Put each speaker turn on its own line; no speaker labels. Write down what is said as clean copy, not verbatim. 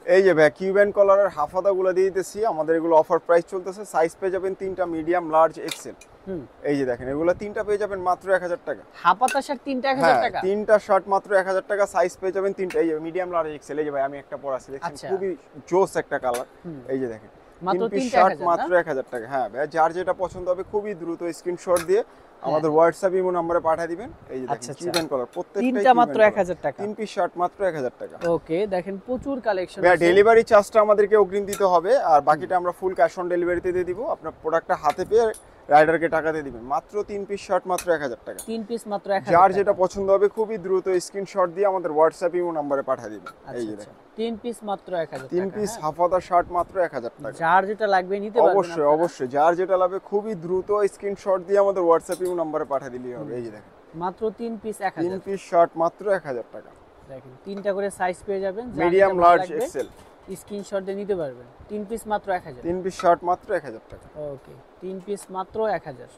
এই যে ভাই কিউবেন কলারের হাফাদাগুলো দিয়ে দিতেছি, আমাদের এগুলো অফার প্রাইস চলতেছে। সাইজ পেয়ে যাবেন তিনটা, মিডিয়াম, লার্জ, এক্সেল।
হুম।
এই যে দেখেন এগুলো তিনটা পেয়ে যাবেন মাত্র 1000 টাকা।
হাফাতা শার্ট তিনটা 1000
হ্যাঁ,
টাকা।
তিনটা শার্ট মাত্র 1000 টাকা। সাইজ পেয়ে যাবেন তিনটা, এই যে মিডিয়াম, লার্জ, এক্সেল। এই যে ভাই আমি একটা পরা আছে দেখছেন,
আচ্ছা।
খুবই জোস একটা কালার।
হুম।
এই যে দেখেন
মাত্র
তিন পিস
তিনটা
শার্ট
1000
মাত্র
না?
1000 টাকা। হ্যাঁ ভাই, যার যেটা পছন্দ হবে খুবই দ্রুত স্ক্রিনশট দিয়ে আমাদের হোয়াটসঅ্যাপ ইমো নম্বরে পাঠিয়ে দিবেন। এই যে দেখেন
আচ্ছা, আচ্ছা।
কিউবেন কলার, প্রত্যেকটাই
তিনটা মাত্র
কিউবেন
1000 টাকা।
তিন পিস শার্ট মাত্র 1000 টাকা।
ওকে, দেখেন প্রচুর কালেকশন
ভাইয়া
আছে।
ডেলিভারি চার্জটা আমাদেরকে অগ্রিম দিতে হবে, আর বাকিটা আমরা ফুল ক্যাশ অন ডেলিভারিতে দিয়ে দিব। আপনার প্রোডাক্টটা হাতে পেয়ে রাইডারকে টাকা দিয়ে দিবেন। মাত্র তিন পিস শার্ট মাত্র 1000 টাকা।
তিন পিস মাত্র 1000
যার
টাকা।
যেটা পছন্দ হবে খুবই দ্রুত স্ক্রিনশট দিয়ে আমাদের হোয়াটসঅ্যাপ ইমো নম্বরে পাঠিয়ে দিবেন। এই যে
আচ্ছা,
দেখেন
তিন পিস মাত্র 1000 টাকা।
তিন পিস
হ্যাঁ?
হাফাদা শার্ট মাত্র 1000 টাকা।
যার যেটা লাগবে নিতে পারবেন
অবশ্যই
আপনারা।
অবশ্যই, যার যেটা লাগবে খুবই দ্রুত স্ক্রিনশট দিয়ে আমাদের হোয়াটসঅ্যাপ ইমো নম্বরে পাঠিয়ে দিলেই হবে। এই যে দেখেন
মাত্র তিন পিস
তিন
1000।
পিস শার্ট মাত্র 1000 টাকা।
দেখেন তিনটা করে সাইজ পেয়ে যাবেন, যার
মিডিয়াম,
যেটা ভালো
লার্জ,
লাগবে
এক্সেল।
স্ক্রিনশট দিয়ে নিতে পারবেন। তিন পিস মাত্র 1000।
তিন পিস শার্ট মাত্র 1000 টাকা।
ওকে, তিন পিস মাত্র 1000।